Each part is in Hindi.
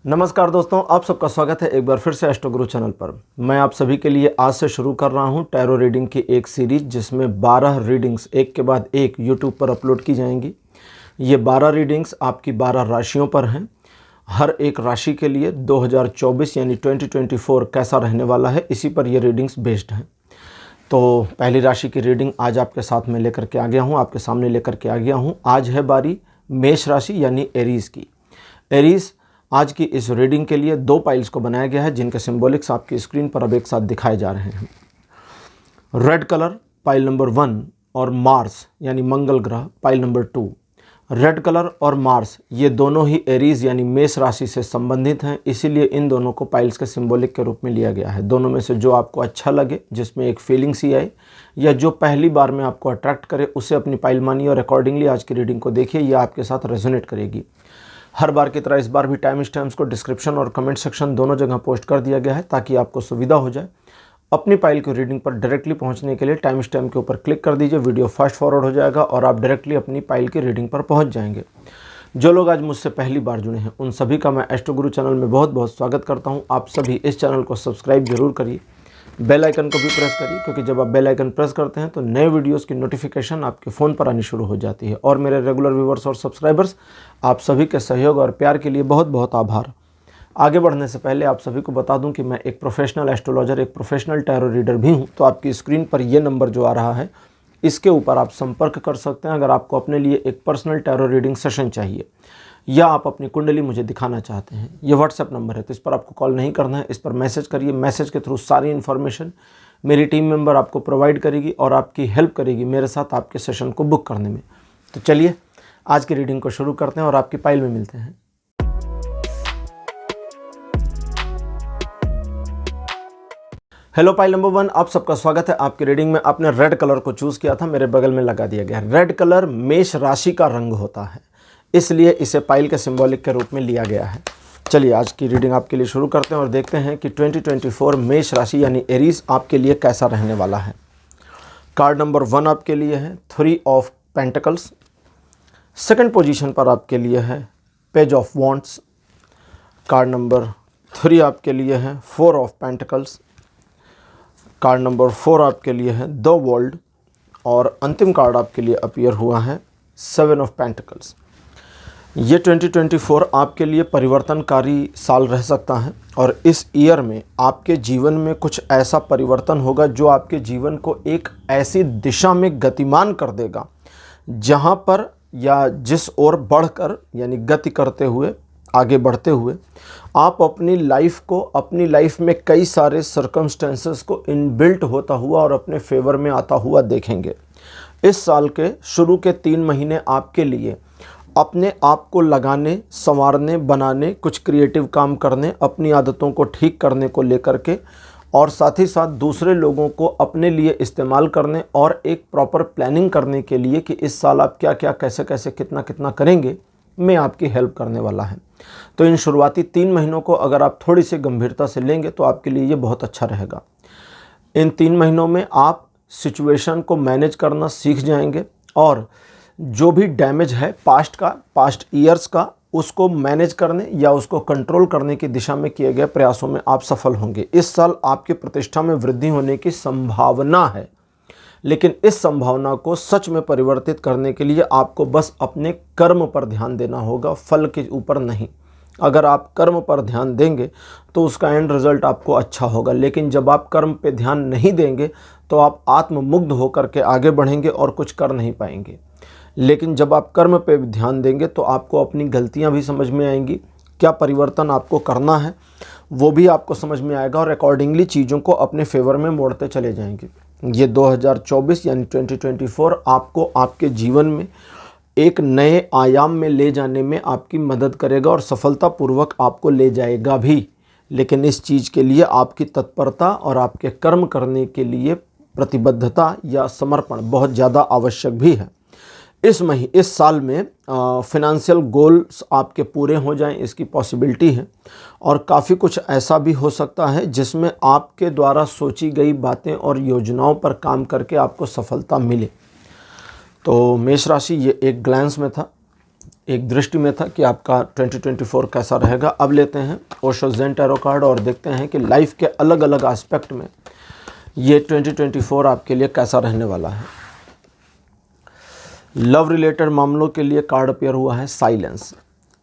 नमस्कार दोस्तों, आप सबका स्वागत है एक बार फिर से एस्ट्रो गुरु चैनल पर। मैं आप सभी के लिए आज से शुरू कर रहा हूं टैरो रीडिंग की एक सीरीज, जिसमें 12 रीडिंग्स एक के बाद एक यूट्यूब पर अपलोड की जाएंगी। ये 12 रीडिंग्स आपकी 12 राशियों पर हैं। हर एक राशि के लिए 2024 यानी 2024 कैसा रहने वाला है, इसी पर ये रीडिंग्स बेस्ड हैं। तो पहली राशि की रीडिंग आज आपके साथ में लेकर के आ गया हूँ, आपके सामने लेकर के आ गया हूँ। आज है बारी मेष राशि यानी एरीज़ की। एरीज़, आज की इस रीडिंग के लिए 2 पाइल्स को बनाया गया है, जिनके सिंबॉलिक्स आपकी स्क्रीन पर अब एक साथ दिखाए जा रहे हैं। रेड कलर पाइल नंबर 1 और मार्स यानी मंगल ग्रह पाइल नंबर 2। रेड कलर और मार्स ये दोनों ही एरीज़ यानी मेष राशि से संबंधित हैं, इसीलिए इन दोनों को पाइल्स के सिंबॉलिक के रूप में लिया गया है। दोनों में से जो आपको अच्छा लगे, जिसमें एक फीलिंग सी आए या जो पहली बार में आपको अट्रैक्ट करे, उसे अपनी पाइल मानिए और अकॉर्डिंगली आज की रीडिंग को देखिए। यह आपके साथ रेजोनेट करेगी। हर बार की तरह इस बार भी टाइम स्टैम्प्स को डिस्क्रिप्शन और कमेंट सेक्शन दोनों जगह पोस्ट कर दिया गया है, ताकि आपको सुविधा हो जाए। अपनी पाइल की रीडिंग पर डायरेक्टली पहुंचने के लिए टाइम स्टैम्प के ऊपर क्लिक कर दीजिए, वीडियो फास्ट फॉरवर्ड हो जाएगा और आप डायरेक्टली अपनी पाइल की रीडिंग पर पहुंच जाएंगे। जो लोग आज मुझसे पहली बार जुड़े हैं, उन सभी का मैं एस्ट्रो गुरु चैनल में बहुत बहुत स्वागत करता हूँ। आप सभी इस चैनल को सब्सक्राइब जरूर करिए, बेल आइकन को भी प्रेस करिए, क्योंकि जब आप बेल आइकन प्रेस करते हैं तो नए वीडियोस की नोटिफिकेशन आपके फ़ोन पर आनी शुरू हो जाती है। और मेरे रेगुलर व्यूवर्स और सब्सक्राइबर्स, आप सभी के सहयोग और प्यार के लिए बहुत बहुत आभार। आगे बढ़ने से पहले आप सभी को बता दूं कि मैं एक प्रोफेशनल एस्ट्रोलॉजर, एक प्रोफेशनल टैरो रीडर भी हूं। तो आपकी स्क्रीन पर ये नंबर जो आ रहा है, इसके ऊपर आप संपर्क कर सकते हैं अगर आपको अपने लिए एक पर्सनल टैरो रीडिंग सेशन चाहिए या आप अपनी कुंडली मुझे दिखाना चाहते हैं। ये व्हाट्सएप नंबर है, तो इस पर आपको कॉल नहीं करना है, इस पर मैसेज करिए। मैसेज के थ्रू सारी इन्फॉर्मेशन मेरी टीम मेंबर आपको प्रोवाइड करेगी और आपकी हेल्प करेगी मेरे साथ आपके सेशन को बुक करने में। तो चलिए आज की रीडिंग को शुरू करते हैं और आपकी पाइल में मिलते हैं। हेलो पाइल नंबर 1, आप सबका स्वागत है। आपकी रीडिंग में आपने रेड कलर को चूज़ किया था, मेरे बगल में लगा दिया गया है। रेड कलर मेष राशि का रंग होता है, इसलिए इसे पाइल के सिंबॉलिक के रूप में लिया गया है। चलिए आज की रीडिंग आपके लिए शुरू करते हैं और देखते हैं कि 2024 मेष राशि यानी एरीज आपके लिए कैसा रहने वाला है। कार्ड नंबर 1 आपके लिए है 3 ऑफ पेंटिकल्स। सेकंड पोजीशन पर आपके लिए है page of wands. Card number 3 आपके लिए है 4 ऑफ पेंटिकल्स। कार्ड नंबर 4 आपके लिए है द वर्ल्ड और अंतिम कार्ड आपके लिए अपीयर हुआ है 7 ऑफ पेंटिकल्स। ये 2024 आपके लिए परिवर्तनकारी साल रह सकता है और इस ईयर में आपके जीवन में कुछ ऐसा परिवर्तन होगा जो आपके जीवन को एक ऐसी दिशा में गतिमान कर देगा जहां पर या जिस ओर बढ़कर यानी गति करते हुए, आगे बढ़ते हुए आप अपनी लाइफ में कई सारे सर्कमस्टेंसेस को इनबिल्ट होता हुआ और अपने फेवर में आता हुआ देखेंगे। इस साल के शुरू के 3 महीने आपके लिए अपने आप को लगाने, संवारने, बनाने, कुछ क्रिएटिव काम करने, अपनी आदतों को ठीक करने को लेकर के और साथ ही साथ दूसरे लोगों को अपने लिए इस्तेमाल करने और एक प्रॉपर प्लानिंग करने के लिए कि इस साल आप क्या क्या, कैसे कैसे, कितना कितना करेंगे, में आपकी हेल्प करने वाला है। तो इन शुरुआती 3 महीनों को अगर आप थोड़ी सी गंभीरता से लेंगे तो आपके लिए ये बहुत अच्छा रहेगा। इन 3 महीनों में आप सिचुएशन को मैनेज करना सीख जाएंगे और जो भी डैमेज है पास्ट ईयर्स का, उसको मैनेज करने या उसको कंट्रोल करने की दिशा में किए गए प्रयासों में आप सफल होंगे। इस साल आपकी प्रतिष्ठा में वृद्धि होने की संभावना है, लेकिन इस संभावना को सच में परिवर्तित करने के लिए आपको बस अपने कर्म पर ध्यान देना होगा, फल के ऊपर नहीं। अगर आप कर्म पर ध्यान देंगे तो उसका एंड रिजल्ट आपको अच्छा होगा, लेकिन जब आप कर्म पे ध्यान नहीं देंगे तो आप आत्ममुग्ध होकर के आगे बढ़ेंगे और कुछ कर नहीं पाएंगे। लेकिन जब आप कर्म पे ध्यान देंगे तो आपको अपनी गलतियां भी समझ में आएंगी, क्या परिवर्तन आपको करना है वो भी आपको समझ में आएगा और अकॉर्डिंगली चीज़ों को अपने फेवर में मोड़ते चले जाएंगे। ये 2024 यानी 2024 आपको आपके जीवन में एक नए आयाम में ले जाने में आपकी मदद करेगा और सफलतापूर्वक आपको ले जाएगा भी। लेकिन इस चीज़ के लिए आपकी तत्परता और आपके कर्म करने के लिए प्रतिबद्धता या समर्पण बहुत ज़्यादा आवश्यक भी है। इस साल में फिनेंशियल गोल्स आपके पूरे हो जाएं, इसकी पॉसिबिलिटी है और काफ़ी कुछ ऐसा भी हो सकता है जिसमें आपके द्वारा सोची गई बातें और योजनाओं पर काम करके आपको सफलता मिले। तो मेष राशि ये एक ग्लैंस में था। एक दृष्टि में था कि आपका 2024 कैसा रहेगा। अब लेते हैं ओशो ज़ेन टैरो कार्ड और देखते हैं कि लाइफ के अलग अलग एस्पेक्ट में ये 2024 आपके लिए कैसा रहने वाला है। लव रिलेटेड मामलों के लिए कार्ड अपीयर हुआ है साइलेंस।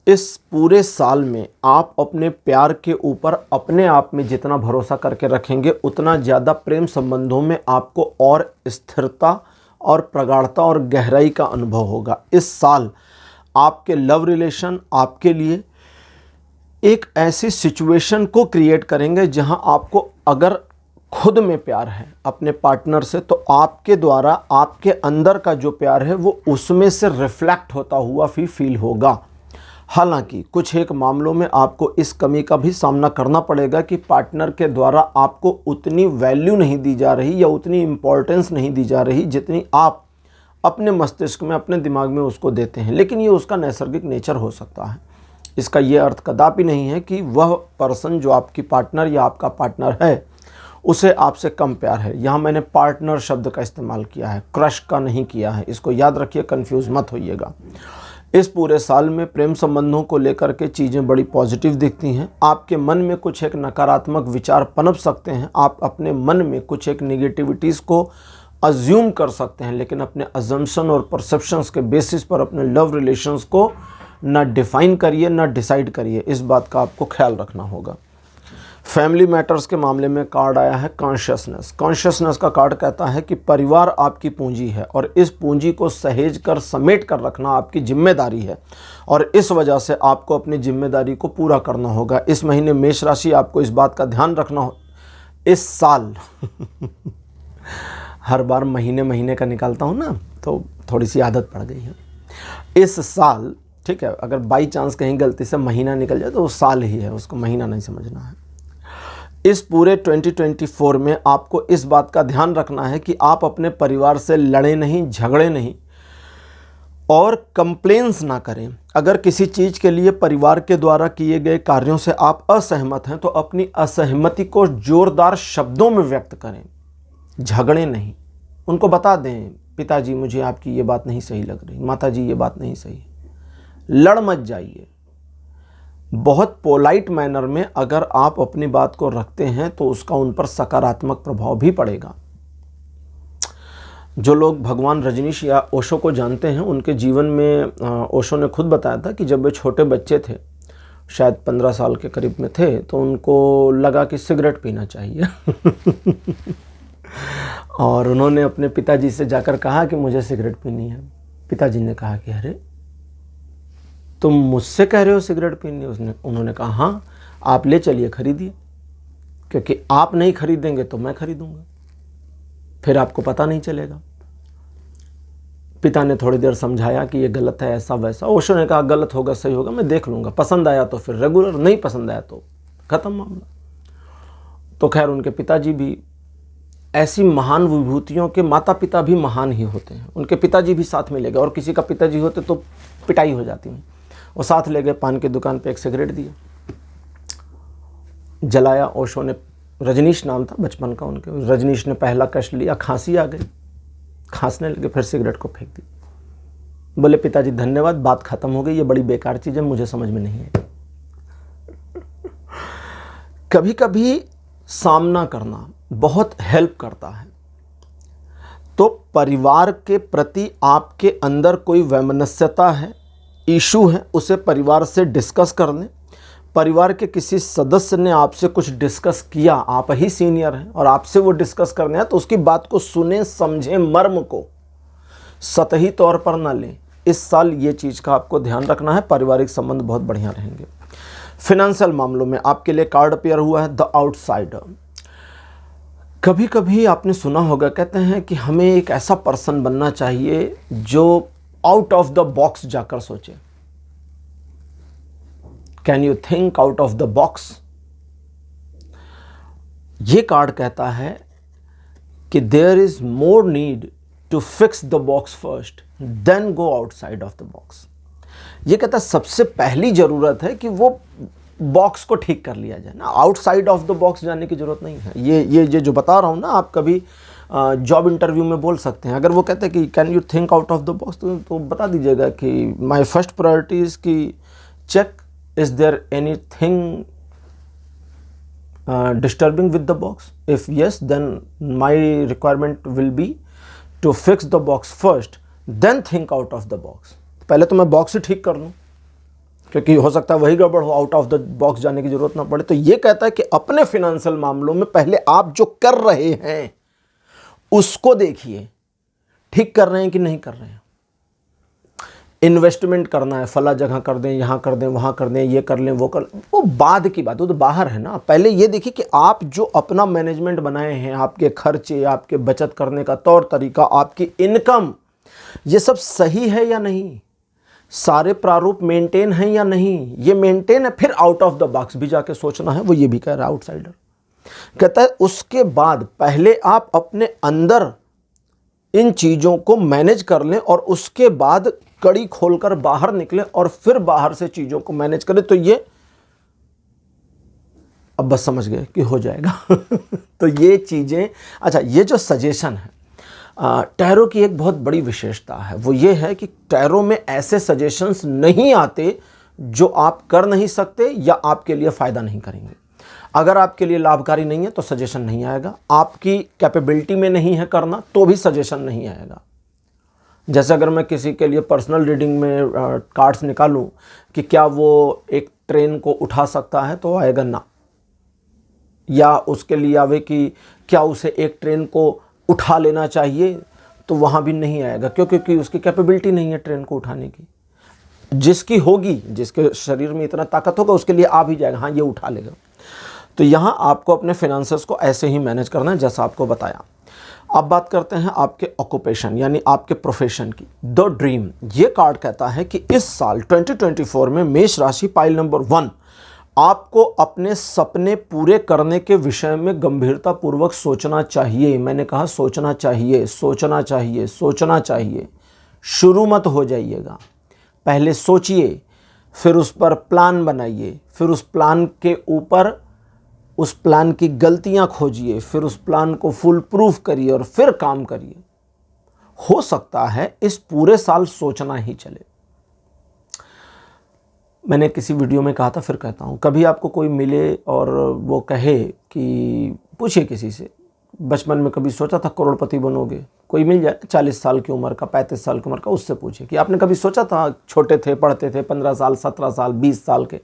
इस पूरे साल में आप अपने प्यार के ऊपर अपने आप में जितना भरोसा करके रखेंगे उतना ज़्यादा प्रेम संबंधों में आपको और स्थिरता और प्रगाढ़ता और गहराई का अनुभव होगा। इस साल आपके लव रिलेशन आपके लिए एक ऐसी सिचुएशन को क्रिएट करेंगे जहां आपको अगर खुद में प्यार है अपने पार्टनर से तो आपके द्वारा आपके अंदर का जो प्यार है वो उसमें से रिफ्लेक्ट होता हुआ भी फील होगा। हालांकि कुछ एक मामलों में आपको इस कमी का भी सामना करना पड़ेगा कि पार्टनर के द्वारा आपको उतनी वैल्यू नहीं दी जा रही या उतनी इम्पोर्टेंस नहीं दी जा रही जितनी आप अपने मस्तिष्क में अपने दिमाग में उसको देते हैं। लेकिन ये उसका नैसर्गिक नेचर हो सकता है। इसका ये अर्थ कदापि नहीं है कि वह पर्सन जो आपकी पार्टनर या आपका पार्टनर है उसे आपसे कम प्यार है। यहाँ मैंने पार्टनर शब्द का इस्तेमाल किया है, क्रश का नहीं किया है। इसको याद रखिए, कंफ्यूज मत होइएगा। इस पूरे साल में प्रेम संबंधों को लेकर के चीज़ें बड़ी पॉजिटिव दिखती हैं। आपके मन में कुछ एक नकारात्मक विचार पनप सकते हैं। आप अपने मन में कुछ एक नेगेटिविटीज़ को अज्यूम कर सकते हैं, लेकिन अपने अजम्पशन और परसेप्शंस के बेसिस पर अपने लव रिलेशंस को ना डिफ़ाइन करिए ना डिसाइड करिए। इस बात का आपको ख्याल रखना होगा। फैमिली मैटर्स के मामले में कार्ड आया है कॉन्शियसनेस। कॉन्शियसनेस का कार्ड कहता है कि परिवार आपकी पूंजी है और इस पूंजी को सहेज कर समेट कर रखना आपकी जिम्मेदारी है और इस वजह से आपको अपनी जिम्मेदारी को पूरा करना होगा। इस महीने मेष राशि आपको इस बात का ध्यान रखना हो। इस साल हर बार महीने महीने का निकालता हूँ ना, तो थोड़ी सी आदत पड़ गई है। इस साल ठीक है, अगर बाई चांस कहीं गलती से महीना निकल जाए तो वो साल ही है, उसको महीना नहीं समझना है। इस पूरे 2024 में आपको इस बात का ध्यान रखना है कि आप अपने परिवार से लड़े नहीं, झगड़े नहीं और कंप्लेंट्स ना करें। अगर किसी चीज़ के लिए परिवार के द्वारा किए गए कार्यों से आप असहमत हैं तो अपनी असहमति को जोरदार शब्दों में व्यक्त करें, झगड़े नहीं। उनको बता दें, पिताजी मुझे आपकी ये बात नहीं सही लग रही, माताजी ये बात नहीं सही। लड़ मत जाइए। बहुत पोलाइट मैनर में अगर आप अपनी बात को रखते हैं तो उसका उन पर सकारात्मक प्रभाव भी पड़ेगा। जो लोग भगवान रजनीश या ओशो को जानते हैं उनके जीवन में ओशो ने खुद बताया था कि जब वे छोटे बच्चे थे, शायद 15 साल के करीब में थे, तो उनको लगा कि सिगरेट पीना चाहिए और उन्होंने अपने पिताजी से जाकर कहा कि मुझे सिगरेट पीनी है। पिताजी ने कहा कि अरे तुम मुझसे कह रहे हो सिगरेट पीनी? उन्होंने कहा हाँ, आप ले चलिए, खरीदिए, क्योंकि आप नहीं खरीदेंगे तो मैं खरीदूंगा, फिर आपको पता नहीं चलेगा। पिता ने थोड़ी देर समझाया कि ये गलत है, ऐसा वैसा। ओशो ने कहा गलत होगा सही होगा मैं देख लूँगा, पसंद आया तो फिर रेगुलर, नहीं पसंद आया तो ख़त्म मामला। तो खैर उनके पिताजी भी ऐसी महान विभूतियों के माता पिता भी महान ही होते हैं। उनके पिताजी भी साथ में ले गए, और किसी का पिताजी होते तो पिटाई हो जाती है। वो साथ ले गए, पान की दुकान पे एक सिगरेट दिए, जलाया। ओशो ने, रजनीश नाम था बचपन का उनके, रजनीश ने पहला कष्ट लिया, खांसी आ गई, खांसने लगे, फिर सिगरेट को फेंक दी। बोले पिताजी धन्यवाद, बात खत्म हो गई, ये बड़ी बेकार चीज़ है, मुझे समझ में नहीं आई। कभी कभी सामना करना बहुत हेल्प करता है। तो परिवार के प्रति आपके अंदर कोई वैमनस्यता है, इशू है, उसे परिवार से डिस्कस कर लें। परिवार के किसी सदस्य ने आपसे कुछ डिस्कस किया, आप ही सीनियर हैं और आपसे वो डिस्कस करने हैं, तो उसकी बात को सुने, समझें, मर्म को सतही तौर पर ना लें। इस साल ये चीज़ का आपको ध्यान रखना है। पारिवारिक संबंध बहुत बढ़िया रहेंगे। फिनेंशियल मामलों में आपके लिए कार्ड अपीयर हुआ है द आउटसाइडर। कभी कभी आपने सुना होगा, कहते हैं कि हमें एक ऐसा पर्सन बनना चाहिए जो आउट ऑफ द बॉक्स जाकर सोचे। Can you think out of the box? ये कार्ड कहता है कि there is more need to fix the box first then go outside of the box. ये कहता है सबसे पहली जरूरत है कि वो बॉक्स को ठीक कर लिया जाए ना, आउटसाइड ऑफ द बॉक्स जाने की जरूरत नहीं है। ये जो बता रहा हूँ ना, आप कभी जॉब इंटरव्यू में बोल सकते हैं। अगर वो कहते हैं कि can you think out of the box, तो बता दीजिएगा कि माय फर्स्ट प्रायोरिटी इज़ कि check is there any thing disturbing with the box. If yes, then my requirement will be to fix the box first, then think out of the box. पहले तो मैं बॉक्स ही ठीक कर लूँ, क्योंकि हो सकता है वही गड़बड़ हो, आउट ऑफ द बॉक्स जाने की जरूरत ना पड़े। तो ये कहता है कि अपने फिनेंशियल मामलों में पहले आप जो कर रहे हैं उसको देखिए, ठीक कर रहे हैं कि नहीं कर रहे हैं। इन्वेस्टमेंट करना है, फला जगह कर दें, यहाँ कर दें, वहाँ कर दें, ये कर लें, वो कर लें, वो बाद की बात, वो तो बाहर है ना। पहले ये देखिए कि आप जो अपना मैनेजमेंट बनाए हैं, आपके खर्चे, आपके बचत करने का तौर तरीका, आपकी इनकम, ये सब सही है या नहीं, सारे प्रारूप मेंटेन हैं या नहीं। ये मेंटेन है, फिर आउट ऑफ द बॉक्स भी जाके सोचना है। वो ये भी कह रहा है आउटसाइडर, कहता है उसके बाद पहले आप अपने अंदर इन चीज़ों को मैनेज कर लें और उसके बाद कड़ी खोलकर बाहर निकले और फिर बाहर से चीज़ों को मैनेज करें। तो ये अब बस समझ गए कि हो जाएगा। तो ये चीज़ें, अच्छा, ये जो सजेशन है टैरो की एक बहुत बड़ी विशेषता है, वो ये है कि टैरो में ऐसे सजेशंस नहीं आते जो आप कर नहीं सकते या आपके लिए फ़ायदा नहीं करेंगे। अगर आपके लिए लाभकारी नहीं है तो सजेशन नहीं आएगा, आपकी कैपेबिलिटी में नहीं है करना तो भी सजेशन नहीं आएगा। जैसे अगर मैं किसी के लिए पर्सनल रीडिंग में कार्ड्स निकालूं कि क्या वो एक ट्रेन को उठा सकता है, तो आएगा ना। या उसके लिए आवे कि क्या उसे एक ट्रेन को उठा लेना चाहिए, तो वहाँ भी नहीं आएगा। क्यों? क्योंकि उसकी कैपेबिलिटी नहीं है ट्रेन को उठाने की। जिसकी होगी, जिसके शरीर में इतना ताकत होगा, उसके लिए आ भी जाएगा, हाँ ये उठा लेगा। तो यहाँ आपको अपने फिनेंसेस को ऐसे ही मैनेज करना है जैसा आपको बताया। अब बात करते हैं आपके ऑक्यूपेशन यानी आपके प्रोफेशन की। द ड्रीम, ये कार्ड कहता है कि इस साल 2024 में मेष राशि पाइल नंबर 1 आपको अपने सपने पूरे करने के विषय में गंभीरता पूर्वक सोचना चाहिए। मैंने कहा सोचना चाहिए, सोचना चाहिए, सोचना चाहिए। शुरू मत हो जाइएगा, पहले सोचिए, फिर उस पर प्लान बनाइए, फिर उस प्लान के ऊपर उस प्लान की गलतियां खोजिए, फिर उस प्लान को फुल प्रूफ करिए और फिर काम करिए। हो सकता है इस पूरे साल सोचना ही चले। मैंने किसी वीडियो में कहा था, फिर कहता हूँ, कभी आपको कोई मिले और वो कहे कि पूछिए किसी से, बचपन में कभी सोचा था करोड़पति बनोगे? कोई मिल जाए 40 साल की उम्र का, 35 साल की उम्र का, उससे पूछिए कि आपने कभी सोचा था, छोटे थे, पढ़ते थे, 15 साल, 17 साल, 20 साल के,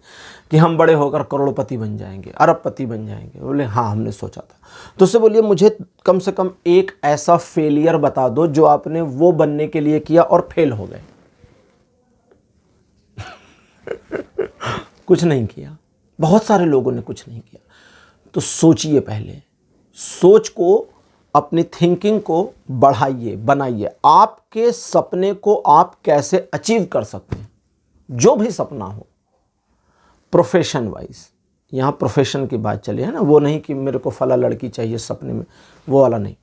कि हम बड़े होकर करोड़पति बन जाएंगे, अरबपति बन जाएंगे? बोले हाँ हमने सोचा था। तो उससे बोलिए मुझे कम से कम एक ऐसा फेलियर बता दो जो आपने वो बनने के लिए किया और फेल हो गए। कुछ नहीं किया, बहुत सारे लोगों ने कुछ नहीं किया। तो सोचिए, पहले सोच को, अपनी थिंकिंग को बढ़ाइए, बनाइए। आपके सपने को आप कैसे अचीव कर सकते हैं, जो भी सपना हो। प्रोफेशन वाइज, यहाँ प्रोफेशन की बात चली है ना, वो नहीं कि मेरे को फला लड़की चाहिए सपने में, वो वाला नहीं,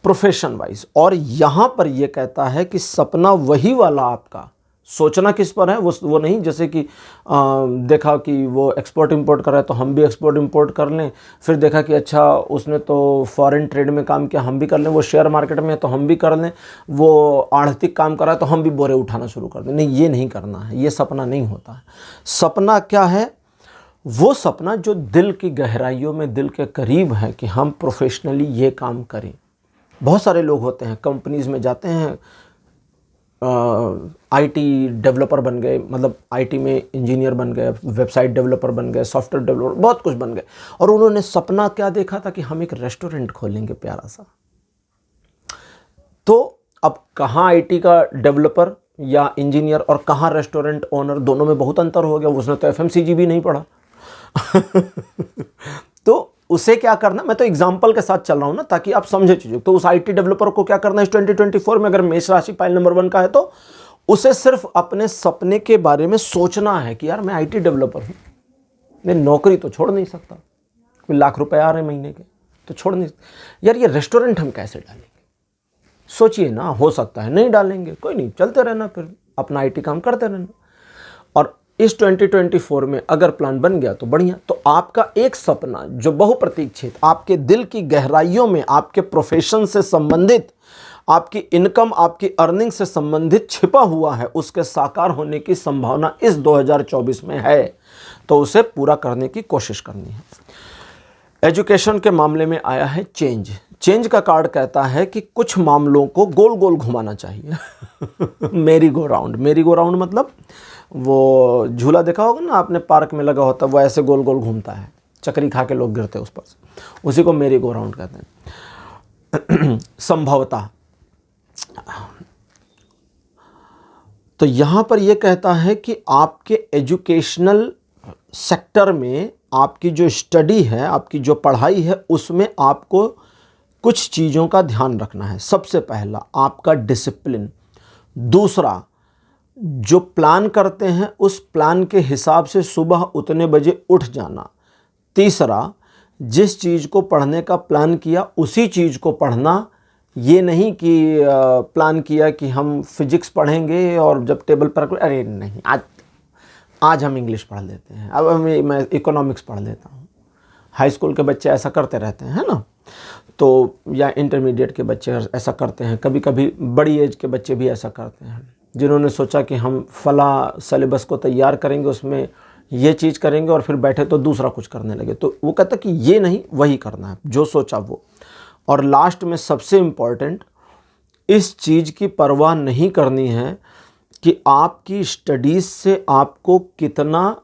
प्रोफेशन वाइज। और यहाँ पर ये कहता है कि सपना वही वाला आपका, सोचना किस पर है, वो नहीं जैसे कि देखा कि वो एक्सपोर्ट इंपोर्ट कर रहा है तो हम भी एक्सपोर्ट इंपोर्ट कर लें, फिर देखा कि अच्छा उसने तो फॉरेन ट्रेड में काम किया, हम भी कर लें, वो शेयर मार्केट में है तो हम भी कर लें, वो आर्थिक काम कर रहा है तो हम भी बोरे उठाना शुरू कर दें। नहीं, ये नहीं करना है, ये सपना नहीं होता है। सपना क्या है? वो सपना जो दिल की गहराइयों में, दिल के करीब है कि हम प्रोफेशनली ये काम करें। बहुत सारे लोग होते हैं, कंपनीज़ में जाते हैं, आईटी डेवलपर बन गए, मतलब आईटी में इंजीनियर बन गए, वेबसाइट डेवलपर बन गए, सॉफ्टवेयर डेवलपर, बहुत कुछ बन गए। और उन्होंने सपना क्या देखा था कि हम एक रेस्टोरेंट खोलेंगे प्यारा सा। तो अब कहाँ आईटी का डेवलपर या इंजीनियर और कहाँ रेस्टोरेंट ओनर, दोनों में बहुत अंतर हो गया। उसने तो एफएमसीजी भी नहीं पढ़ा। तो उसे क्या करना, मैं तो एग्जाम्पल के साथ चल रहा हूं ना ताकि आप समझे चीज़ों। तो उस आईटी डेवलपर को क्या करना है 2024 में, अगर मेष राशि पाइल नंबर 1 का है तो उसे सिर्फ अपने सपने के बारे में सोचना है कि यार मैं आईटी डेवलपर हूं, मैं नौकरी तो छोड़ नहीं सकता, कोई लाख रुपए आ रहे हैं महीने के तो छोड़ नहीं सकता। यार ये रेस्टोरेंट हम कैसे डालेंगे, सोचिए ना। हो सकता है नहीं डालेंगे, कोई नहीं, चलते रहना, फिर अपना आईटी काम करते रहना। और इस 2024 में अगर प्लान बन गया तो बढ़िया। तो आपका एक सपना जो बहुप्रतीक्षित, आपके दिल की गहराइयों में, आपके प्रोफेशन से संबंधित, आपकी इनकम, आपकी अर्निंग से संबंधित छिपा हुआ है, उसके साकार होने की संभावना इस 2024 में है। तो उसे पूरा करने की कोशिश करनी है। एजुकेशन के मामले में आया है चेंज। चेंज का कार्ड कहता है कि कुछ मामलों को गोल गोल घुमाना चाहिए। मेरी गो राउंड, मेरी गो राउंड मतलब वो झूला देखा होगा ना आपने, पार्क में लगा होता है, वो ऐसे गोल गोल घूमता है, चक्री खा के लोग गिरते हैं उस पर से, उसी को मेरी गो राउंड कहते हैं। संभवतः तो यहाँ पर यह कहता है कि आपके एजुकेशनल सेक्टर में आपकी जो स्टडी है, आपकी जो पढ़ाई है, उसमें आपको कुछ चीज़ों का ध्यान रखना है। सबसे पहला आपका डिसिप्लिन। दूसरा, जो प्लान करते हैं उस प्लान के हिसाब से सुबह उतने बजे उठ जाना। तीसरा, जिस चीज़ को पढ़ने का प्लान किया उसी चीज़ को पढ़ना। ये नहीं कि प्लान किया कि हम फिजिक्स पढ़ेंगे और जब टेबल पर, अरे नहीं, आज हम इंग्लिश पढ़ लेते हैं, अब मैं इकोनॉमिक्स पढ़ लेता हूँ। हाई स्कूल के बच्चे ऐसा करते रहते हैं, है ना। तो या इंटरमीडिएट के बच्चे ऐसा करते हैं, कभी कभी बड़ी एज के बच्चे भी ऐसा करते हैं, जिन्होंने सोचा कि हम फला सिलेबस को तैयार करेंगे, उसमें ये चीज़ करेंगे, और फिर बैठे तो दूसरा कुछ करने लगे। तो वो कहता कि ये नहीं, वही करना है जो सोचा वो। और लास्ट में सबसे इम्पॉर्टेंट, इस चीज़ की परवाह नहीं करनी है कि आपकी स्टडीज़ से आपको कितना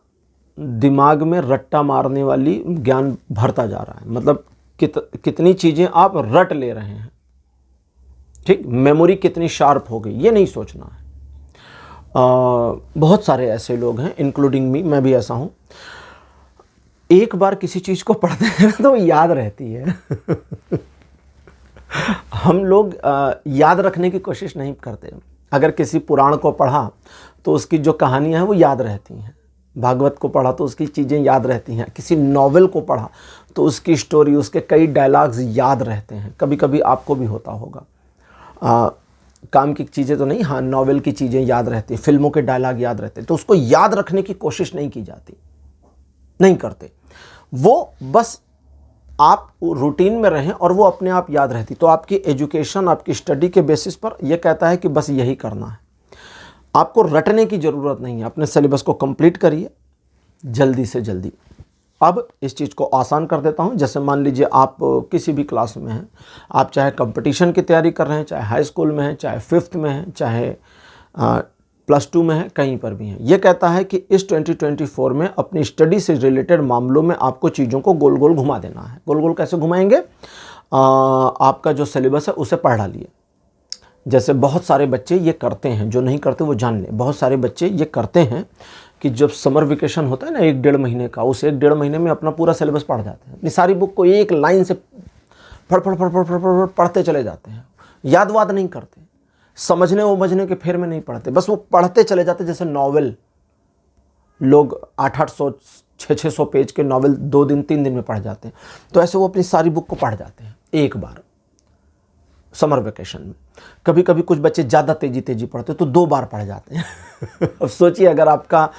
दिमाग में रट्टा मारने वाली ज्ञान भरता जा रहा है, मतलब कितनी चीज़ें आप रट ले रहे हैं, ठीक, मेमोरी कितनी शार्प हो गई, ये नहीं सोचना है। बहुत सारे ऐसे लोग हैं, इंक्लूडिंग मी, मैं भी ऐसा हूँ। एक बार किसी चीज़ को पढ़ते हैं तो याद रहती है। हम लोग याद रखने की कोशिश नहीं करते। अगर किसी पुराण को पढ़ा तो उसकी जो कहानियाँ हैं वो याद रहती हैं, भागवत को पढ़ा तो उसकी चीज़ें याद रहती हैं, किसी नॉवेल को पढ़ा तो उसकी स्टोरी, उसके कई डायलॉग्स याद रहते हैं। कभी कभी आपको भी होता होगा, काम की चीज़ें तो नहीं, हाँ, नॉवेल की चीज़ें याद रहती, फिल्मों के डायलॉग याद रहते, तो उसको याद रखने की कोशिश नहीं की जाती, नहीं करते वो, बस आप रूटीन में रहें और वो अपने आप याद रहती। तो आपकी एजुकेशन, आपकी स्टडी के बेसिस पर यह कहता है कि बस यही करना है, आपको रटने की ज़रूरत नहीं है। अपने सिलेबस को कंप्लीट करिए जल्दी से जल्दी। अब इस चीज़ को आसान कर देता हूं। जैसे मान लीजिए आप किसी भी क्लास में हैं, आप चाहे कंपटीशन की तैयारी कर रहे हैं, चाहे हाई स्कूल में हैं, चाहे 5th में हैं, चाहे +2 में है, कहीं पर भी हैं। ये कहता है कि इस 2024 में अपनी स्टडी से रिलेटेड मामलों में आपको चीज़ों को गोल गोल घुमा देना है। गोल गोल कैसे घुमाएंगे? आपका जो सिलेबस है उसे पढ़ डालिए। जैसे बहुत सारे बच्चे ये करते हैं, जो नहीं करते वो जान लें। बहुत सारे बच्चे ये करते हैं कि जब समर वेकेशन होता है ना 1-1.5 महीने का, उस 1-1.5 महीने में अपना पूरा सिलेबस पढ़ जाते हैं। अपनी सारी बुक को एक लाइन से पढ़ते चले जाते हैं, याद वाद नहीं करते, समझने के फेर में नहीं पढ़ते, बस वो पढ़ते चले जाते। जैसे नॉवेल, लोग 800-800, 600-600 पेज के नॉवेल 2 दिन 3 दिन में पढ़ जाते हैं, तो ऐसे वो अपनी सारी बुक को पढ़ जाते हैं एक बार समर वेकेशन में। कभी कभी कुछ बच्चे ज़्यादा तेजी पढ़ते तो 2 बार पढ़ जाते हैं। अब सोचिए, अगर आपका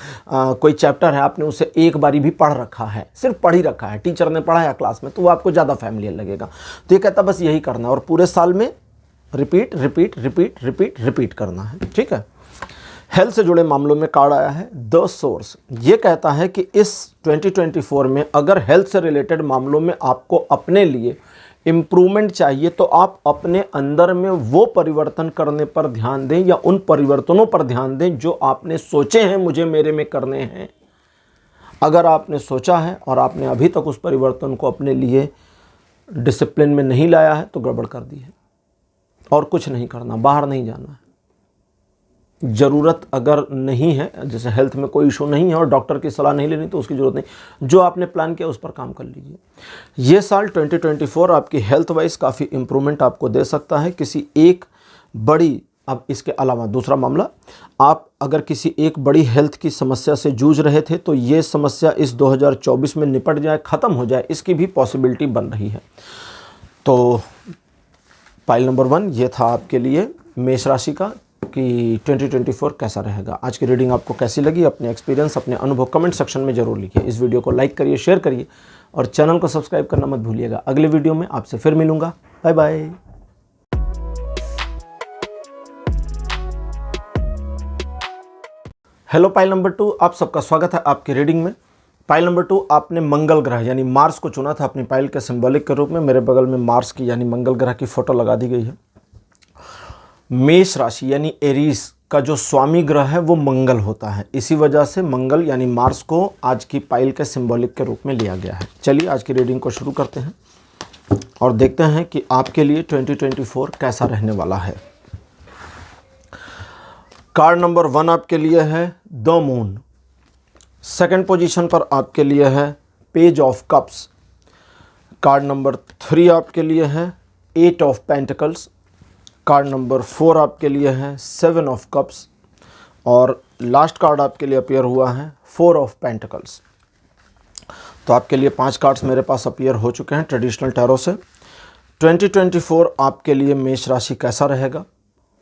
कोई चैप्टर है, आपने उसे एक बारी भी पढ़ रखा है, सिर्फ पढ़ ही रखा है, टीचर ने पढ़ाया क्लास में, तो वो आपको ज़्यादा फैमिलियर लगेगा। तो ये कहता बस यही करना है और पूरे साल में रिपीट करना है, ठीक है। हेल्थ से जुड़े मामलों में कार्ड आया है द सोर्स। ये कहता है कि इस 2024 में अगर हेल्थ से रिलेटेड मामलों में आपको अपने लिए इम्प्रूवमेंट चाहिए तो आप अपने अंदर में वो परिवर्तन करने पर ध्यान दें, या उन परिवर्तनों पर ध्यान दें जो आपने सोचे हैं मुझे मेरे में करने हैं। अगर आपने सोचा है और आपने अभी तक उस परिवर्तन को अपने लिए डिसिप्लिन में नहीं लाया है तो गड़बड़ कर दी है। और कुछ नहीं करना, बाहर नहीं जाना है। ज़रूरत अगर नहीं है, जैसे हेल्थ में कोई इशू नहीं है और डॉक्टर की सलाह नहीं लेनी, तो उसकी ज़रूरत नहीं। जो आपने प्लान किया उस पर काम कर लीजिए। ये साल 2024 आपकी हेल्थ वाइज काफ़ी इम्प्रूवमेंट आपको दे सकता है। किसी एक बड़ी, अब इसके अलावा दूसरा मामला, आप अगर किसी एक बड़ी हेल्थ की समस्या से जूझ रहे थे तो ये समस्या इस 2024 में निपट जाए, ख़त्म हो जाए, इसकी भी पॉसिबिलिटी बन रही है। तो पाइल नंबर 1 ये था आपके लिए मेष राशि का कि 2024 कैसा रहेगा। आज की रीडिंग आपको कैसी लगी, अपने एक्सपीरियंस, अपने अनुभव कमेंट सेक्शन में ज़रूर लिखिए। इस वीडियो को लाइक करिए, शेयर करिए और चैनल को सब्सक्राइब करना मत भूलिएगा। अगले वीडियो में आपसे फिर मिलूँगा। Bye bye. हेलो पाइल नंबर 2, आप सबका स्वागत है आपकी रीडिंग में। पाइल नंबर 2, आपने मंगल ग्रह यानी मार्स को चुना था अपनी पाइल के सिंबॉलिक के रूप में। मेरे बगल में मार्स की यानी मंगल ग्रह की फोटो लगा दी गई है। मेष राशि यानी एरीज का जो स्वामी ग्रह है वो मंगल होता है, इसी वजह से मंगल यानी मार्स को आज की पाइल के सिंबॉलिक के रूप में लिया गया है। चलिए आज की रीडिंग को शुरू करते हैं और देखते हैं कि आपके लिए 2024 कैसा रहने वाला है। कार्ड नंबर 1 आपके लिए है द मून। सेकंड पोजीशन पर आपके लिए है page of cups. Card number 3 आपके लिए है 8 ऑफ पेंटिकल्स। कार्ड नंबर 4 आपके लिए है 7 ऑफ कप्स और लास्ट कार्ड आपके लिए अपीयर हुआ है 4 ऑफ पेंटिकल्स। तो आपके लिए 5 कार्ड्स मेरे पास अपीयर हो चुके हैं ट्रेडिशनल टैरो से। 2024 आपके लिए मेष राशि कैसा रहेगा।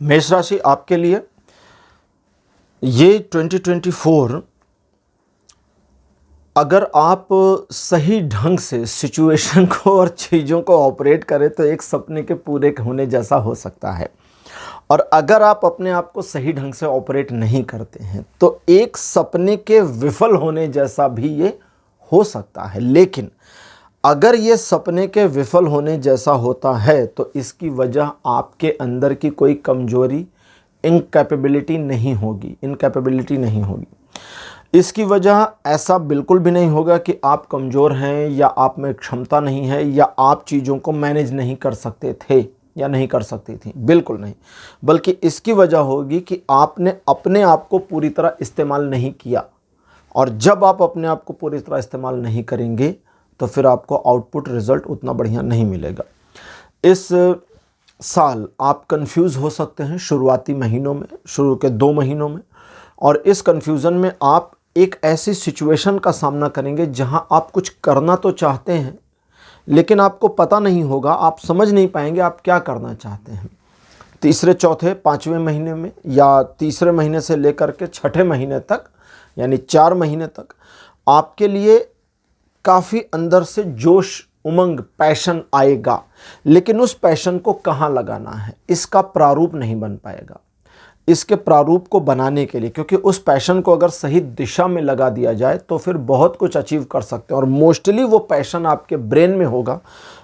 मेष राशि आपके लिए ये 2024 अगर आप सही ढंग से सिचुएशन को और चीज़ों को ऑपरेट करें तो एक सपने के पूरे होने जैसा हो सकता है, और अगर आप अपने आप को सही ढंग से ऑपरेट नहीं करते हैं तो एक सपने के विफल होने जैसा भी ये हो सकता है। लेकिन अगर ये सपने के विफल होने जैसा होता है तो इसकी वजह आपके अंदर की कोई कमजोरी, इनकैपेबिलिटी नहीं होगी। इसकी वजह ऐसा बिल्कुल भी नहीं होगा कि आप कमज़ोर हैं या आप में क्षमता नहीं है या आप चीज़ों को मैनेज नहीं कर सकते थे या नहीं कर सकती थी, बिल्कुल नहीं। बल्कि इसकी वजह होगी कि आपने अपने आप को पूरी तरह इस्तेमाल नहीं किया, और जब आप अपने आप को पूरी तरह इस्तेमाल नहीं करेंगे तो फिर आपको आउटपुट रिज़ल्ट उतना बढ़िया नहीं मिलेगा। इस साल आप कंफ्यूज हो सकते हैं शुरुआती महीनों में, शुरू के 2 महीनों में, और इस कंफ्यूजन में आप एक ऐसी सिचुएशन का सामना करेंगे जहां आप कुछ करना तो चाहते हैं लेकिन आपको पता नहीं होगा, आप समझ नहीं पाएंगे आप क्या करना चाहते हैं। तीसरे, चौथे, 5वें महीने में या तीसरे महीने से लेकर के 6ठे महीने तक यानी 4 महीने तक आपके लिए काफ़ी अंदर से जोश, उमंग, पैशन आएगा, लेकिन उस पैशन को कहाँ लगाना है इसका प्रारूप नहीं बन पाएगा। इसके प्रारूप को बनाने के लिए, क्योंकि उस पैशन को अगर सही दिशा में लगा दिया जाए तो फिर बहुत कुछ अचीव कर सकते हैं, और मोस्टली वो पैशन आपके ब्रेन में होगा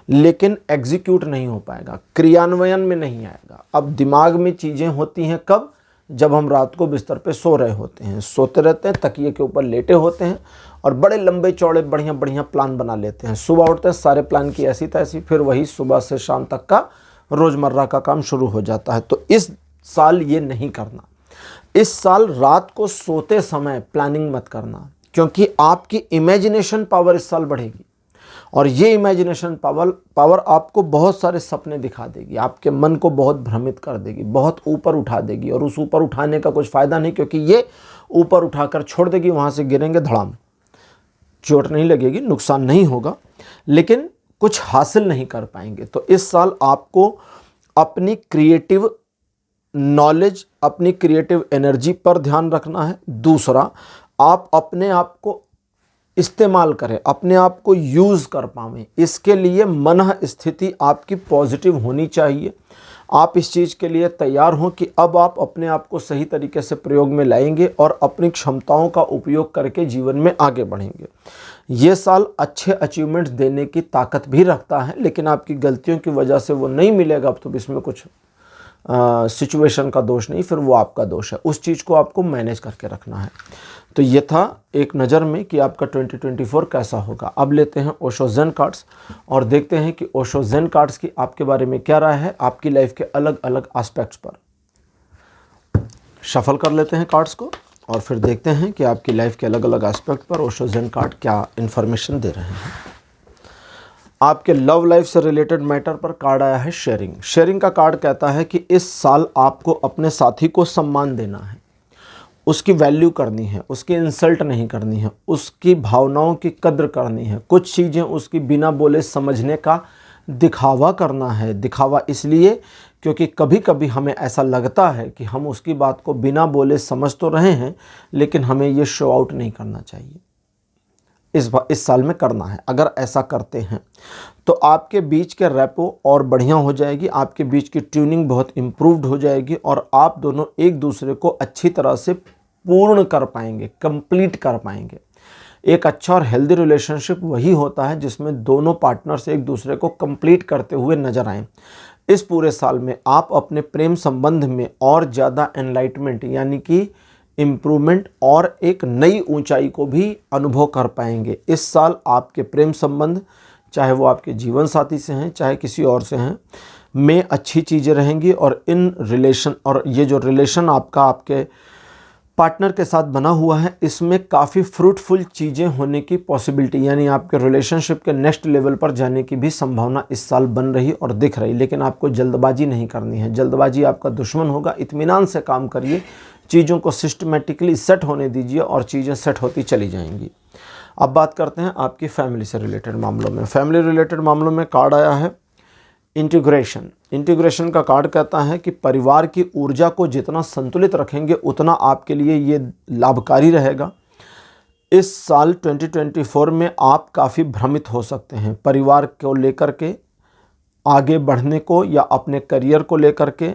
लेकिन एग्जीक्यूट नहीं हो पाएगा, क्रियान्वयन में नहीं आएगा। अब दिमाग में चीज़ें होती हैं कब, जब हम रात को बिस्तर पे सो रहे होते हैं, सोते रहते हैं, तकिए के ऊपर लेटे होते हैं और बड़े लंबे चौड़े बढ़िया प्लान बना लेते हैं। सुबह उठते हैं, सारे प्लान की ऐसी तैसी, फिर वही सुबह से शाम तक का रोज़मर्रा का काम शुरू हो जाता है। तो इस साल ये नहीं करना। इस साल रात को सोते समय प्लानिंग मत करना, क्योंकि आपकी इमेजिनेशन पावर इस साल बढ़ेगी और ये इमेजिनेशन पावर आपको बहुत सारे सपने दिखा देगी, आपके मन को बहुत भ्रमित कर देगी, बहुत ऊपर उठा देगी। और उस ऊपर उठाने का कुछ फ़ायदा नहीं, क्योंकि ये ऊपर उठाकर छोड़ देगी, वहाँ से गिरेंगे धड़ाम, चोट नहीं लगेगी, नुकसान नहीं होगा, लेकिन कुछ हासिल नहीं कर पाएंगे। तो इस साल आपको अपनी क्रिएटिव नॉलेज, अपनी क्रिएटिव एनर्जी पर ध्यान रखना है। दूसरा, आप अपने आप को इस्तेमाल करें, अपने आप को यूज़ कर पाएं, इसके लिए मन स्थिति आपकी पॉजिटिव होनी चाहिए। आप इस चीज़ के लिए तैयार हों कि अब आप अपने आप को सही तरीके से प्रयोग में लाएंगे और अपनी क्षमताओं का उपयोग करके जीवन में आगे बढ़ेंगे। ये साल अच्छे अचीवमेंट्स देने की ताकत भी रखता है, लेकिन आपकी गलतियों की वजह से वो नहीं मिलेगा तो इसमें कुछ सिचुएशन का दोष नहीं, फिर वो आपका दोष है। उस चीज़ को आपको मैनेज करके रखना है। तो ये था एक नज़र में कि आपका 2024 कैसा होगा। अब लेते हैं ओशो ज़ेन कार्ड्स और देखते हैं कि ओशो ज़ेन कार्ड्स की आपके बारे में क्या राय है आपकी लाइफ के अलग अलग एस्पेक्ट्स पर। शफल कर लेते हैं कार्ड्स को और फिर देखते हैं कि आपकी लाइफ के अलग अलग एस्पेक्ट पर ओशो ज़ेन कार्ड क्या इन्फॉर्मेशन दे रहे हैं। आपके लव लाइफ से रिलेटेड मैटर पर कार्ड आया है शेयरिंग। शेयरिंग का कार्ड कहता है कि इस साल आपको अपने साथी को सम्मान देना है, उसकी वैल्यू करनी है, उसकी इंसल्ट नहीं करनी है, उसकी भावनाओं की कद्र करनी है। कुछ चीज़ें उसकी बिना बोले समझने का दिखावा करना है। दिखावा इसलिए क्योंकि कभी कभी हमें ऐसा लगता है कि हम उसकी बात को बिना बोले समझ तो रहे हैं, लेकिन हमें ये शो आउट नहीं करना चाहिए। इस साल में करना है। अगर ऐसा करते हैं तो आपके बीच के रेपो और बढ़िया हो जाएगी, आपके बीच की ट्यूनिंग बहुत इम्प्रूव्ड हो जाएगी और आप दोनों एक दूसरे को अच्छी तरह से पूर्ण कर पाएंगे, कंप्लीट कर पाएंगे। एक अच्छा और हेल्दी रिलेशनशिप वही होता है जिसमें दोनों पार्टनर्स एक दूसरे को कंप्लीट करते हुए नजर आएं। इस पूरे साल में आप अपने प्रेम संबंध में और ज़्यादा एनलाइटमेंट यानी कि इम्प्रूवमेंट और एक नई ऊंचाई को भी अनुभव कर पाएंगे। इस साल आपके प्रेम संबंध, चाहे वो आपके जीवन साथी से हैं चाहे किसी और से हैं, में अच्छी चीज़ें रहेंगी और इन रिलेशन और ये जो रिलेशन आपका आपके पार्टनर के साथ बना हुआ है, इसमें काफ़ी फ्रूटफुल चीज़ें होने की पॉसिबिलिटी यानी आपके रिलेशनशिप के नेक्स्ट लेवल पर जाने की भी संभावना इस साल बन रही और दिख रही। लेकिन आपको जल्दबाजी नहीं करनी है, जल्दबाजी आपका दुश्मन होगा। इत्मीनान से काम करिए, चीज़ों को सिस्टमेटिकली सेट होने दीजिए और चीज़ें सेट होती चली जाएंगी। अब बात करते हैं आपकी फैमिली से रिलेटेड मामलों में। फैमिली रिलेटेड मामलों में कार्ड आया है इंटीग्रेशन। इंटीग्रेशन का कार्ड कहता है कि परिवार की ऊर्जा को जितना संतुलित रखेंगे उतना आपके लिए ये लाभकारी रहेगा। इस साल 2024 में आप काफ़ी भ्रमित हो सकते हैं परिवार को लेकर के, आगे बढ़ने को या अपने करियर को लेकर के,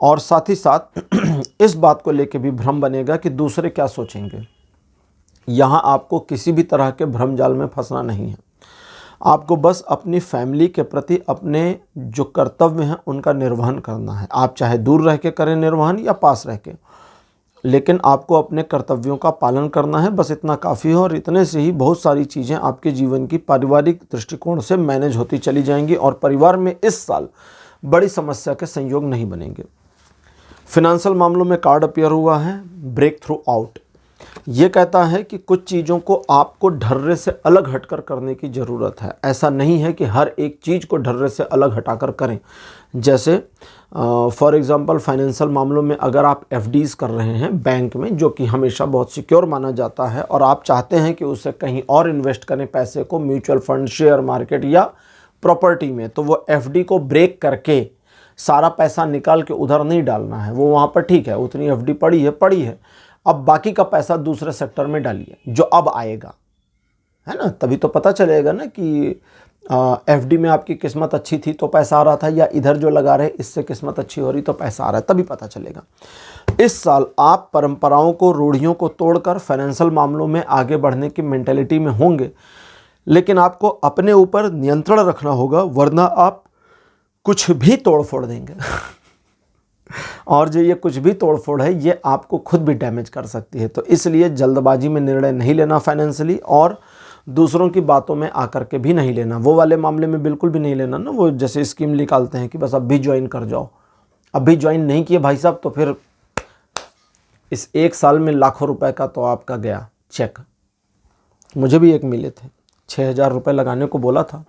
और साथ ही साथ इस बात को लेकर भी भ्रम बनेगा कि दूसरे क्या सोचेंगे। यहाँ आपको किसी भी तरह के भ्रम जाल में फंसना नहीं है। आपको बस अपनी फैमिली के प्रति अपने जो कर्तव्य हैं उनका निर्वहन करना है। आप चाहे दूर रह के करें निर्वहन या पास रह के, लेकिन आपको अपने कर्तव्यों का पालन करना है, बस इतना काफ़ी है। और इतने से ही बहुत सारी चीज़ें आपके जीवन की पारिवारिक दृष्टिकोण से मैनेज होती चली जाएंगी और परिवार में इस साल बड़ी समस्या के संयोग नहीं बनेंगे। फिनेंशियल मामलों में कार्ड अपीयर हुआ है ब्रेक थ्रू आउट। ये कहता है कि कुछ चीज़ों को आपको ढर्रे से अलग हटकर करने की ज़रूरत है। ऐसा नहीं है कि हर एक चीज़ को ढर्रे से अलग हटाकर करें। जैसे फॉर एग्ज़ाम्पल फाइनेंशियल मामलों में अगर आप एफडीज़ कर रहे हैं बैंक में, जो कि हमेशा बहुत सिक्योर माना जाता है, और आप चाहते हैं कि उससे कहीं और इन्वेस्ट करें पैसे को, म्यूचुअल फंड, शेयर मार्केट या प्रॉपर्टी में, तो वो एफडी को ब्रेक करके सारा पैसा निकाल के उधर नहीं डालना है। वो वहाँ पर ठीक है, उतनी एफडी पड़ी है, अब बाकी का पैसा दूसरे सेक्टर में डालिए जो अब आएगा, है ना। तभी तो पता चलेगा ना कि एफडी में आपकी किस्मत अच्छी थी तो पैसा आ रहा था, या इधर जो लगा रहे इससे किस्मत अच्छी हो रही तो पैसा आ रहा है, तभी पता चलेगा। इस साल आप परंपराओं को, रूढ़ियों को तोड़कर फाइनेंशियल मामलों में आगे बढ़ने की मेंटालिटी में होंगे, लेकिन आपको अपने ऊपर नियंत्रण रखना होगा, वरना आप कुछ भी तोड़ फोड़ देंगे और जो ये कुछ भी तोड़ फोड़ है ये आपको खुद भी डैमेज कर सकती है। तो इसलिए जल्दबाजी में निर्णय नहीं लेना फाइनेंशियली, और दूसरों की बातों में आकर के भी नहीं लेना। वो वाले मामले में बिल्कुल भी नहीं लेना ना, वो जैसे स्कीम निकालते हैं कि बस अब भी ज्वाइन कर जाओ। अब भी ज्वाइन नहीं किए भाई साहब तो फिर इस एक साल में लाखों रुपए का तो आपका गया चेक। मुझे भी एक मिले थे, 6,000 रुपये लगाने को बोला था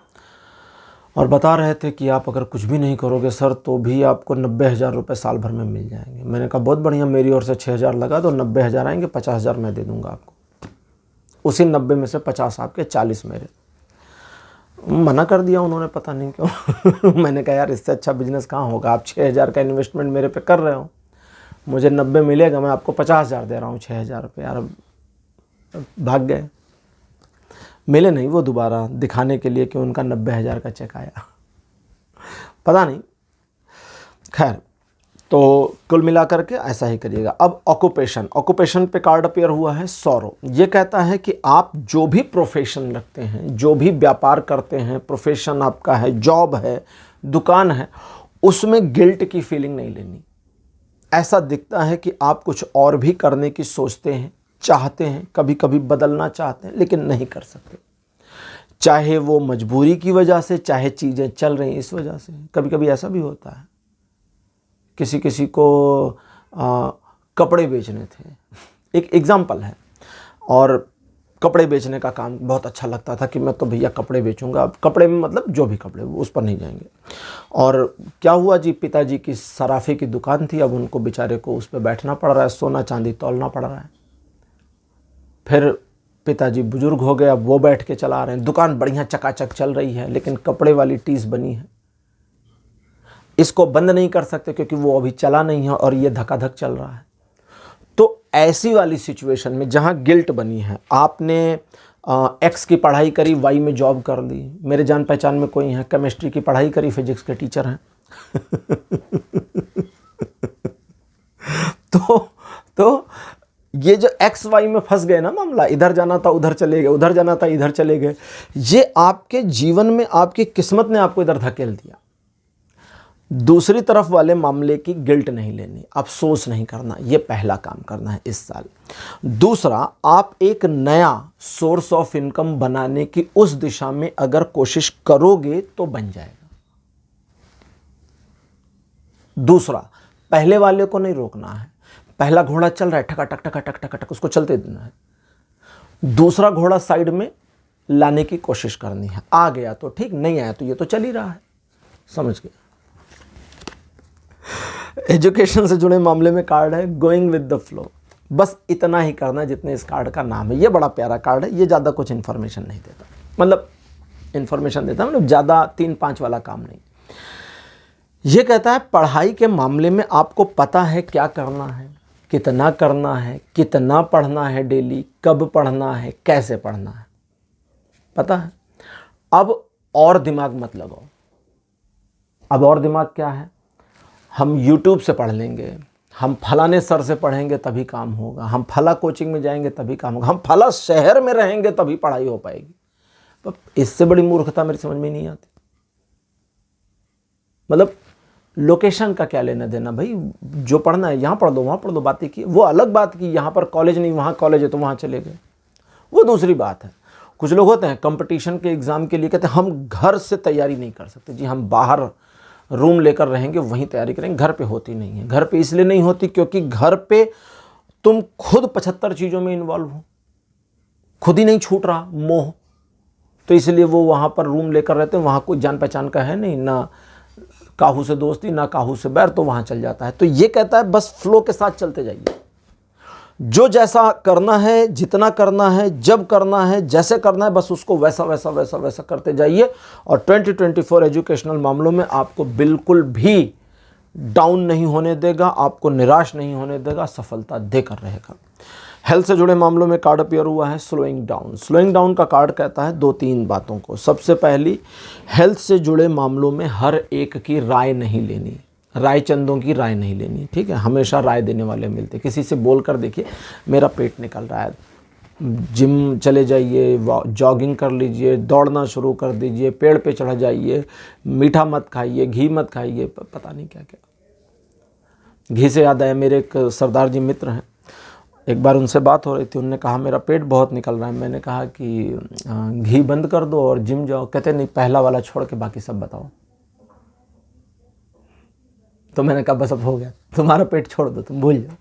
और बता रहे थे कि आप अगर कुछ भी नहीं करोगे सर तो भी आपको 90,000 रुपये साल भर में मिल जाएंगे। मैंने कहा बहुत बढ़िया, मेरी ओर से 6,000 लगा दो, 90,000 आएंगे, 50,000 मैं दे दूंगा आपको। उसी 90 में से 50 आपके, 40 मेरे। मना कर दिया उन्होंने, पता नहीं क्यों मैंने कहा यार इससे अच्छा बिजनेस कहाँ होगा। आप 6,000 का इन्वेस्टमेंट मेरे पे कर रहे हो, मुझे 90 मिलेगा, मैं आपको 50,000 दे रहा हूँ, 6,000 रुपये। यार भाग गए, मिले नहीं वो दोबारा, दिखाने के लिए कि उनका 90,000 का चेक आया। पता नहीं, खैर। तो कुल मिलाकर के ऐसा ही करिएगा। अब ऑक्यूपेशन पे कार्ड अपीयर हुआ है सौरो। ये कहता है कि आप जो भी प्रोफेशन रखते हैं, जो भी व्यापार करते हैं, प्रोफेशन आपका है, जॉब है, दुकान है, उसमें गिल्ट की फीलिंग नहीं लेनी। ऐसा दिखता है कि आप कुछ और भी करने की सोचते हैं, चाहते हैं, कभी कभी बदलना चाहते हैं, लेकिन नहीं कर सकते। चाहे वो मजबूरी की वजह से, चाहे चीज़ें चल रही इस वजह से। कभी कभी ऐसा भी होता है, किसी को कपड़े बेचने थे, एक एग्जाम्पल है, और कपड़े बेचने का काम बहुत अच्छा लगता था कि मैं तो भैया कपड़े बेचूंगा। अब कपड़े में मतलब जो भी कपड़े, उस पर नहीं जाएंगे। और क्या हुआ जी, पिताजी की सराफे की दुकान थी, अब उनको बेचारे को उस पर बैठना पड़ रहा है, सोना चांदी तौलना पड़ रहा है। फिर पिताजी बुजुर्ग हो गए, अब वो बैठ के चला रहे हैं, दुकान बढ़िया चकाचक चल रही है, लेकिन कपड़े वाली टीस बनी है। इसको बंद नहीं कर सकते क्योंकि वो अभी चला नहीं है और ये धकाधक चल रहा है। तो ऐसी वाली सिचुएशन में जहाँ गिल्ट बनी है, आपने एक्स की पढ़ाई करी, वाई में जॉब कर ली। मेरे जान पहचान में कोई है केमिस्ट्री की पढ़ाई करी, फिजिक्स के टीचर हैं। तो ये जो एक्स वाई में फंस गए ना मामला, इधर जाना था उधर चले गए, उधर जाना था इधर चले गए, ये आपके जीवन में आपकी किस्मत ने आपको इधर धकेल दिया। दूसरी तरफ वाले मामले की गिल्ट नहीं लेनी, अफसोस नहीं करना, ये पहला काम करना है इस साल। दूसरा, आप एक नया सोर्स ऑफ इनकम बनाने की उस दिशा में अगर कोशिश करोगे तो बन जाएगा। दूसरा, पहले वाले को नहीं रोकना है। पहला घोड़ा चल रहा है, ठका टक ठका टक ठका टक, उसको चलते देना है। दूसरा घोड़ा साइड में लाने की कोशिश करनी है। आ गया तो ठीक, नहीं आया तो ये तो चल ही रहा है। समझ गए? एजुकेशन से जुड़े मामले में कार्ड है गोइंग विद द फ्लो। बस इतना ही करना जितने इस कार्ड का नाम है। ये बड़ा प्यारा कार्ड है, ये ज़्यादा कुछ इन्फॉर्मेशन नहीं देता, मतलब इन्फॉर्मेशन देता मतलब ज़्यादा 3-5 वाला काम नहीं। ये कहता है पढ़ाई के मामले में आपको पता है क्या करना है, कितना करना है, कितना पढ़ना है डेली, कब पढ़ना है, कैसे पढ़ना है, पता है। अब और दिमाग मत लगाओ। अब और दिमाग क्या है? हम YouTube से पढ़ लेंगे, हम फलाने सर से पढ़ेंगे तभी काम होगा, हम फला कोचिंग में जाएंगे तभी काम होगा, हम फला शहर में रहेंगे तभी पढ़ाई हो पाएगी। तो इससे बड़ी मूर्खता मेरी समझ में नहीं आती। मतलब लोकेशन का क्या लेना देना भाई, जो पढ़ना है यहाँ पढ़ दो, वहाँ पढ़ दो, बातें की। वो अलग बात की यहाँ पर कॉलेज नहीं, वहाँ कॉलेज है तो वहाँ चले गए, वो दूसरी बात है। कुछ लोग होते हैं कंपटीशन के एग्ज़ाम के लिए कहते हैं हम घर से तैयारी नहीं कर सकते। जी, हम बाहर रूम लेकर रहेंगे, वहीं तैयारी करेंगे। घर पे होती नहीं है। घर पे इसलिए नहीं होती क्योंकि घर पे तुम खुद 75 चीज़ों में इन्वॉल्व हो, खुद ही नहीं छूट रहा मोह, तो इसलिए वो वहाँ पर रूम लेकर रहते हैं। वहाँ कोई जान पहचान का है नहीं, ना काहू से दोस्ती ना काहू से बैर, तो वहाँ चल जाता है। तो ये कहता है बस फ्लो के साथ चलते जाइए। जो जैसा करना है, जितना करना है, जब करना है, जैसे करना है, बस उसको वैसा वैसा वैसा वैसा करते जाइए। और 2024 एजुकेशनल मामलों में आपको बिल्कुल भी डाउन नहीं होने देगा, आपको निराश नहीं होने देगा, सफलता देकर रहेगा। हेल्थ से जुड़े मामलों में कार्ड अपीयर हुआ है स्लोइंग डाउन। स्लोइंग डाउन का कार्ड कहता है 2-3 बातों को। सबसे पहली, हेल्थ से जुड़े मामलों में हर एक की राय नहीं लेनी, राय चंदों की राय नहीं लेनी, ठीक है। हमेशा राय देने वाले मिलते। किसी से बोल कर देखिए मेरा पेट निकल रहा है, जिम चले जाइए, जॉगिंग कर लीजिए, दौड़ना शुरू कर दीजिए, पेड़ पे चढ़ जाइए, मीठा मत खाइए, घी मत खाइए, पता नहीं क्या क्या। घी से याद आया, मेरे एक सरदार जी मित्र हैं, एक बार उनसे बात हो रही थी, उन्होंने कहा मेरा पेट बहुत निकल रहा है। मैंने कहा कि घी बंद कर दो और जिम जाओ। कहते नहीं, पहला वाला छोड़ के बाकी सब बताओ। तो मैंने कहा बस अब हो गया, तुम्हारा पेट छोड़ दो, तुम भूल जाओ,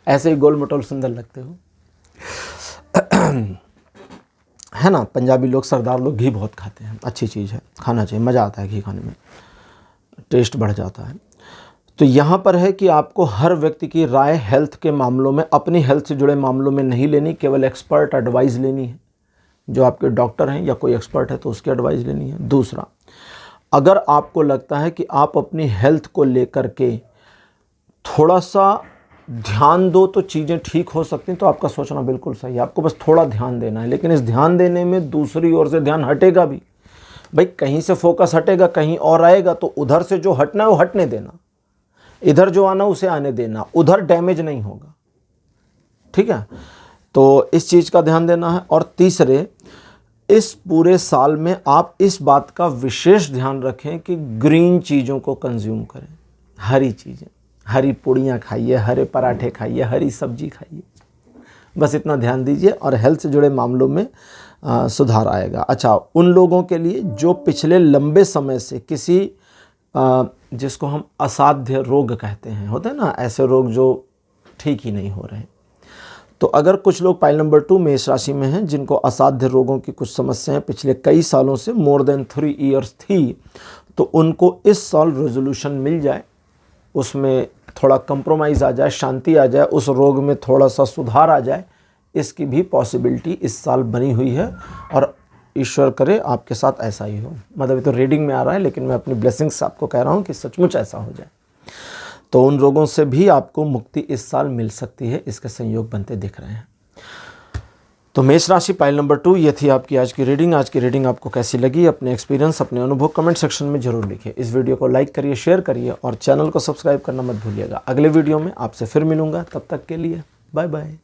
ऐसे ही गोल मटोल सुंदर लगते हो। है ना, पंजाबी लोग, सरदार लोग घी बहुत खाते हैं, अच्छी चीज़ है, खाना चाहिए, मज़ा आता है घी खाने में, टेस्ट बढ़ जाता है। तो यहाँ पर है कि आपको हर व्यक्ति की राय हेल्थ के मामलों में, अपनी हेल्थ से जुड़े मामलों में नहीं लेनी, केवल एक्सपर्ट एडवाइस लेनी है। जो आपके डॉक्टर हैं या कोई एक्सपर्ट है तो उसकी एडवाइस लेनी है। दूसरा, अगर आपको लगता है कि आप अपनी हेल्थ को लेकर के थोड़ा सा ध्यान दो तो चीज़ें ठीक हो सकती हैं, तो आपका सोचना बिल्कुल सही है। आपको बस थोड़ा ध्यान देना है, लेकिन इस ध्यान देने में दूसरी ओर से ध्यान हटेगा भी। भाई कहीं से फोकस हटेगा, कहीं और आएगा, तो उधर से जो हटना है वो हटने देना, इधर जो आना उसे आने देना, उधर डैमेज नहीं होगा, ठीक है। तो इस चीज़ का ध्यान देना है। और तीसरे, इस पूरे साल में आप इस बात का विशेष ध्यान रखें कि ग्रीन चीज़ों को कंज्यूम करें, हरी चीज़ें, हरी पूड़ियाँ खाइए, हरे पराठे खाइए, हरी सब्जी खाइए, बस इतना ध्यान दीजिए और हेल्थ से जुड़े मामलों में सुधार आएगा। अच्छा, उन लोगों के लिए जो पिछले लंबे समय से किसी जिसको हम असाध्य रोग कहते हैं, होते हैं ना ऐसे रोग जो ठीक ही नहीं हो रहे, तो अगर कुछ लोग पाइल नंबर 2 मेष राशि में हैं जिनको असाध्य रोगों की कुछ समस्याएं पिछले कई सालों से मोर देन 3 इयर्स थी, तो उनको इस साल रेजोल्यूशन मिल जाए, उसमें थोड़ा कंप्रोमाइज़ आ जाए, शांति आ जाए, उस रोग में थोड़ा सा सुधार आ जाए, इसकी भी पॉसिबिलिटी इस साल बनी हुई है। और ईश्वर करे आपके साथ ऐसा ही हो। मतलब ये तो रीडिंग में आ रहा है, लेकिन मैं अपनी ब्लेसिंग्स आपको कह रहा हूँ कि सचमुच ऐसा हो जाए। तो उन रोगों से भी आपको मुक्ति इस साल मिल सकती है, इसके संयोग बनते दिख रहे हैं। तो मेष राशि पाइल नंबर 2 ये थी आपकी आज की रीडिंग। आज की रीडिंग आपको कैसी लगी, अपने एक्सपीरियंस, अपने अनुभव कमेंट सेक्शन में जरूर लिखिए। इस वीडियो को लाइक करिए, शेयर करिए और चैनल को सब्सक्राइब करना मत भूलिएगा। अगले वीडियो में आपसे फिर मिलूंगा, तब तक के लिए बाय बाय।